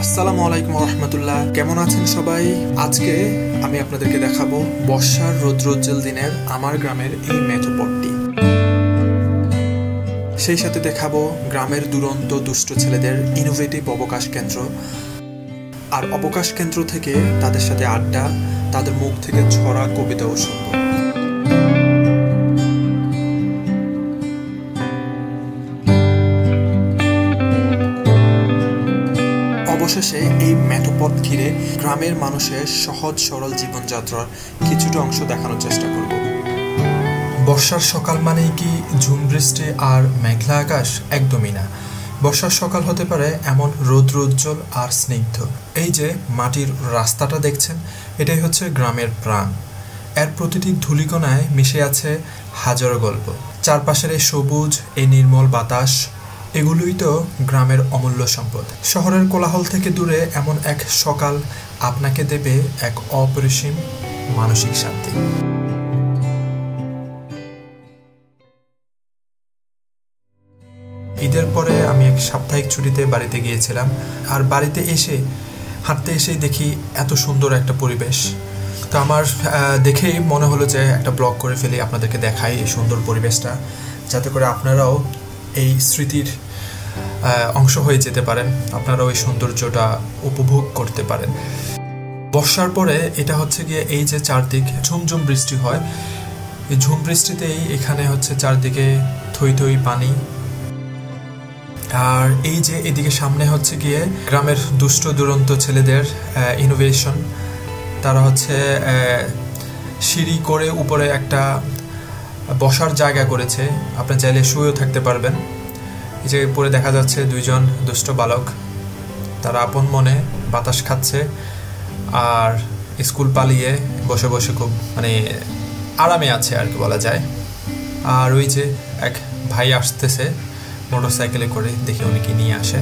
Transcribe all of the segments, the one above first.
আসসালামু আলাইকুম রহমতুল্লাহ। কেমন আছেন সবাই? আজকে আমি আপনাদেরকে দেখাবো বর্ষার রৌদ্রোজ্জ্বল দিনের আমার গ্রামের এই মেঠোপথটি। সেই সাথে দেখাবো গ্রামের দুরন্ত দুষ্ট ছেলেদের ইনোভেটিভ অবকাশ কেন্দ্র, আর অবকাশ কেন্দ্র থেকে তাদের সাথে আড্ডা, তাদের মুখ থেকে ছড়া কবিতা ও শুনবো। অবশেষে এই মেঠোপথ ঘিরে গ্রামের মানুষের সহজ সরল জীবনযাত্রার কিছুটা অংশ দেখানোর চেষ্টা করব। বর্ষার সকাল মানেই কি ঝুম বৃষ্টি আর মেঘলা আকাশ? একদমই না। বর্ষার সকাল হতে পারে এমন রৌদ্রোজ্জ্বল আর স্নিগ্ধ। এই যে মাটির রাস্তাটা দেখছেন, এটাই হচ্ছে গ্রামের প্রাণ। এর প্রতিটি ধূলিকণায় মিশে আছে হাজারো গল্প। চারপাশের এই সবুজ, এই নির্মল বাতাস, এগুলোই তো গ্রামের অমূল্য সম্পদ। শহরের কোলাহল থেকে দূরে এমন এক সকাল আপনাকে দেবে এক অপরিসীম মানসিক শান্তি। ঈদের পরে আমি এক সাপ্তাহিক ছুটিতে বাড়িতে গিয়েছিলাম, আর বাড়িতে এসে হাঁটতে এসেই দেখি এত সুন্দর একটা পরিবেশ। তো আমার দেখেই মনে হলো যে একটা ব্লগ করে ফেলি, আপনাদেরকে দেখাই এই সুন্দর পরিবেশটা, যাতে করে আপনারাও এই স্মৃতির অংশ হয়ে যেতে পারেন, আপনারাও এই সৌন্দর্যটা উপভোগ করতে পারেন। বর্ষার পরে এটা হচ্ছে গিয়ে এই যে চারদিক ঝুমঝুম বৃষ্টি হয়, এই ঝুম বৃষ্টিতেই এখানে হচ্ছে চারদিকে থই থই পানি। আর এই যে এদিকে সামনে হচ্ছে গিয়ে গ্রামের দুষ্ট দুরন্ত ছেলেদের ইনোভেশন। তারা হচ্ছে সিঁড়ি করে উপরে একটা বসার জায়গা করেছে, আপনি চাইলে শুয়েও থাকতে পারবেন। এই যে পরে দেখা যাচ্ছে দুইজন দুষ্ট বালক, তারা আপন মনে বাতাস খাচ্ছে আর স্কুল পালিয়ে বসে বসে খুব আরামে আছে আর কি বলা যায়। আর ওই যে এক ভাই আসতেছে মোটরসাইকেলে করে, দেখি উনি কি নিয়ে আসে।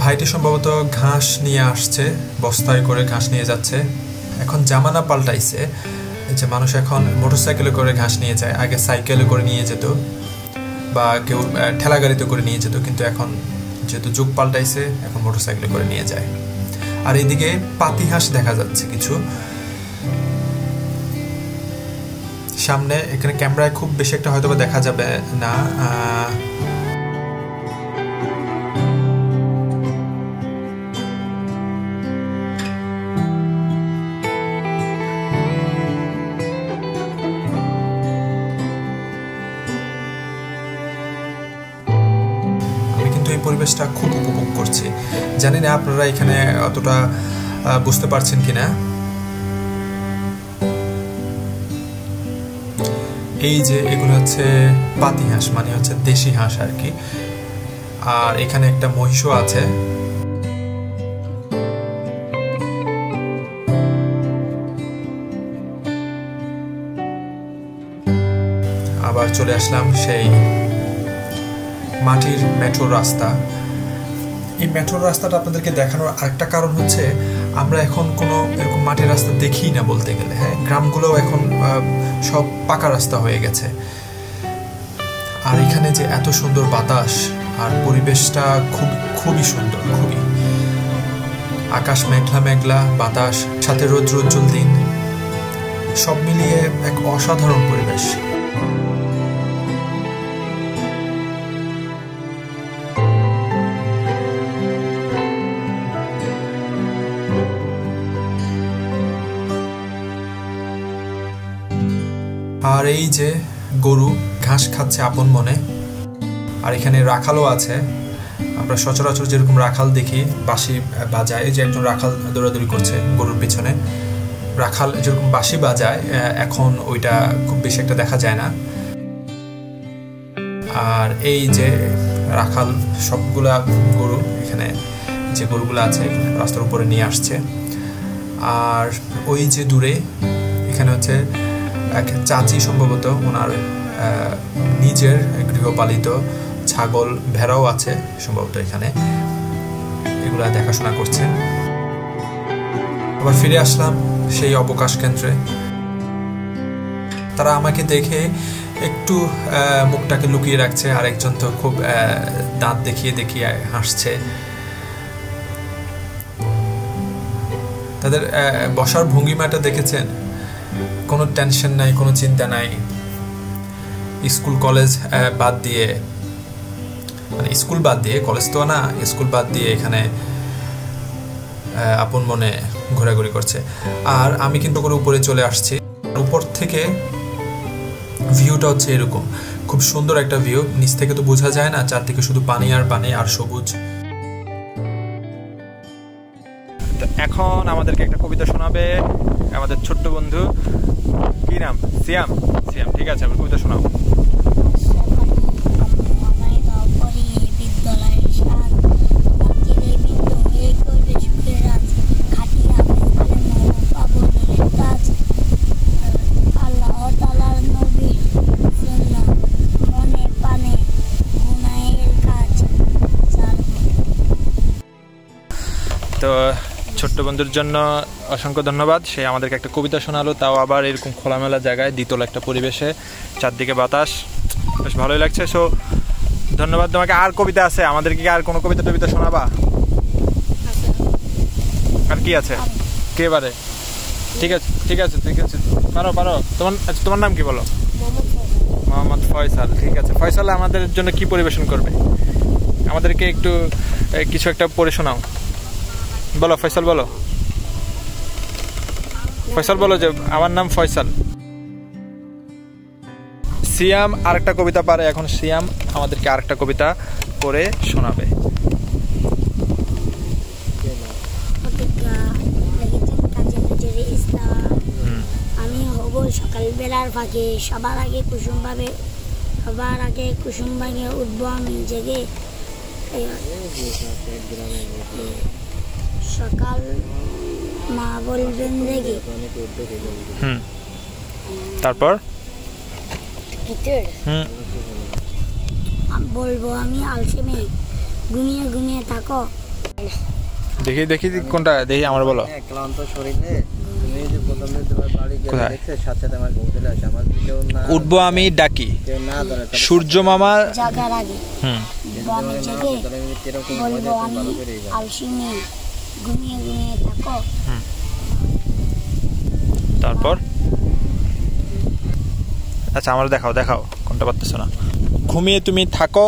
ভাইটি সম্ভবত ঘাস নিয়ে আসছে, বস্তায় করে ঘাস নিয়ে যাচ্ছে। এখন জামানা পাল্টাইছে, যে মানুষ এখন মোটরসাইকেলে করে ঘাস নিয়ে যায়। আগে সাইকেলে করে নিয়ে যেত বা কেউ ঠেলা গাড়িতে করে নিয়ে যেত, কিন্তু এখন যেহেতু যুগ পাল্টাইছে, এখন মোটরসাইকেলে করে নিয়ে যায়। আর এইদিকে পাতি হাঁস দেখা যাচ্ছে কিছু সামনে। এখানে ক্যামেরায় খুব বেশি একটা হয়তো দেখা যাবে না। এই পরিবেশটা খুব উপভোগ করছি। জানি না আপনারা এখানে অতটা বুঝতে পারছেন কিনা। এই যে এগুলো হচ্ছে পাতি হাঁস, মানে হচ্ছে দেশি হাঁস আর কি। আর এখানে একটা মহিষও আছে। আবার চলে আসলাম সেই মাটির মেট্রো রাস্তা। এই মেট্রো রাস্তাটা আপনাদেরকে দেখানোর আরেকটা কারণ হচ্ছে, আমরা এখন কোনো এরকম মাটির রাস্তা দেখি না বলতে গেলে। হ্যাঁ, গ্রামগুলোও এখন সব পাকা রাস্তা হয়ে গেছে। আর এখানে যে এত সুন্দর বাতাস আর পরিবেশটা খুবই সুন্দর, খুবই। আকাশ মেঘলা মেঘলা, বাতাস, সাথে রৌদ্রোজ্জ্বল দিন, সব মিলিয়ে এক অসাধারণ পরিবেশ। আর এই যে গরু ঘাস খাচ্ছে আপন মনে। আর এখানে রাখালও আছে। আমরা সচরাচর যেরকম রাখাল দেখি বাঁশি বাজায়, যে একজন রাখাল দৌড়াদৌড়ি করছে গরুর পিছনে, রাখাল যেরকম বাঁশি বাজায়, এখন ওইটা খুব বেশি একটা দেখা যায় না। আর এই যে রাখাল সবগুলা গরু এখানে যে গরুগুলো আছে রাস্তার উপরে নিয়ে আসছে। আর ওই যে দূরে এখানে হচ্ছে এক চাচি, সম্ভবত ওনার নিজের গৃহপালিত ছাগল ভেড়াও আছে সম্ভবত এখানে, এগুলা দেখাশোনা করছেন। আবার ফিরে আসলাম সেই অবকাশ কেন্দ্রে। তারা আমাকে দেখে একটু মুখটাকে লুকিয়ে রাখছে, আর একজন তো খুব দাঁত দেখিয়ে দেখিয়ে হাসছে। তাদের বসার ভঙ্গিমাটা দেখেছেন? কোনো টেনশন নাই, কোনো চিন্তা নাই। স্কুল কলেজ বাদ দিয়ে, মানে স্কুল বাদ দিয়ে, কলেজ তো না, স্কুল বাদ দিয়ে এখানে আপন মনে ঘোরাঘুরি করছে। আর আমি কিন্তু করে উপরে চলে আসছি। উপর থেকে ভিউটা হচ্ছে এরকম, খুব সুন্দর একটা ভিউ। নিচ থেকে তো বোঝা যায় না, চারদিকে শুধু পানি আর পানি আর সবুজ। এখন আমাদেরকে একটা কবিতা শোনাবে আমাদের ছোট্ট বন্ধু। কি নাম? সিয়াম। সিয়াম, ঠিক আছে, আমার কবিতা শোনাও। তো ছোট্ট বন্ধুর জন্য অসংখ্য ধন্যবাদ। সে আমাদেরকে একটা কবিতা শোনালো, তাও আবার এরকম খোলামেলা জায়গায়, দ্বিতল একটা পরিবেশে, চারদিকে বাতাস, বেশ ভালোই লাগছে। সো ধন্যবাদ তোমাকে। আর কবিতা আছে? আমাদেরকে আর কোনো কবিতা টবিতা শোনাবা? আর কি আছে? কেবারে ঠিক আছে, ঠিক আছে, ঠিক আছে, পারো পারো। তোমার নাম কি বলো? মোহাম্মদ ফয়সাল। ঠিক আছে, ফয়সাল আমাদের জন্য কি পরিবেশন করবে? আমাদেরকে একটু কিছু একটা পড়ে শোনাও। বলো ফয়সাল, বলো ফয়সাল, বলো যে আমার নাম ফয়সাল। সিয়াম আরেকটা কবিতা পারে, এখন সিয়াম আমাদেরকে আরেকটা কবিতা পড়ে শোনাবে। আমি হব সকালবেলার ফাঁকে, সবার আগে কুসুম ভাঙে উঠবো আমি জেগে। সকাল মা বলবেন জেগে। তারপর বলবো আমি আলসে মেয়ে, ঘুমিয়ে ঘুমিয়ে থাকো। দেখি দেখি কোনটা দেখি, আমার বলো। ক্লান্ত শরীরে উঠবো আমি ডাকি, সূর্য মামা জাগার আগে আমি জেগে। বলবো আমি আলসে মেয়ে, ঘুমিয়ে ঘুমিয়ে থাকো। তারপর আচ্ছা আমার দেখাও, দেখাও কোনটা পারতেছো না। ঘুমিয়ে তুমি থাকো,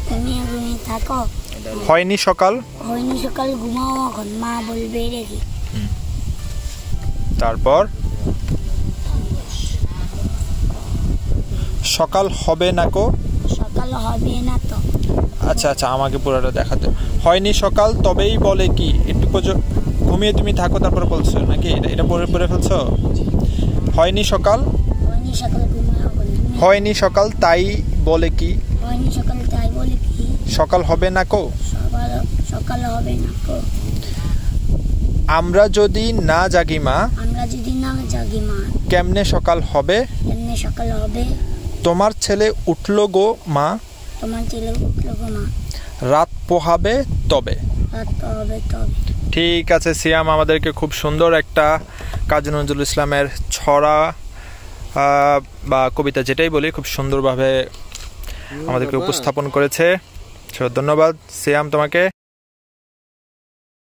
ঘুমিয়ে ঘুমিয়ে থাকো। হয়নি সকাল, হয়নি সকাল, ঘুমাও এখন মা বলবে রেখে। তারপর সকাল হবে না কো, সকাল হবে না তো। আচ্ছা আচ্ছা, আমাকে পুরোটা দেখাতে। হয়নি সকাল তবেই বলে কি, একটু ঘুমিয়ে তুমি থাকো, তারপর বলছো নাকি? এটা পড়ে ফেলছো। হয়নি সকাল, হয়নি সকাল, ঘুমাও এখন। হয়নি সকাল তাই বলে কি, হয়নি সকাল তাই বলে কি, সকাল হবে না কো। সকাল হবে না কো। আমরা যদি না জাগি মা, আমরা যদি না জাগি মা, কেমনে সকাল হবে, কেমনে সকাল হবে। তোমার ছেলে উঠলো গো মা, তোমার ছেলে উঠলো গো মা, রাত পোহাবে তবে। রাত হবে তবে। ঠিক আছে, সিয়াম আমাদেরকে খুব সুন্দর একটা কাজী নজরুল ইসলামের ছড়া বা কবিতা যেটাই বলি, খুব সুন্দরভাবে আমাদেরকে উপস্থাপন করেছে। ধন্যবাদ সিয়াম তোমাকে।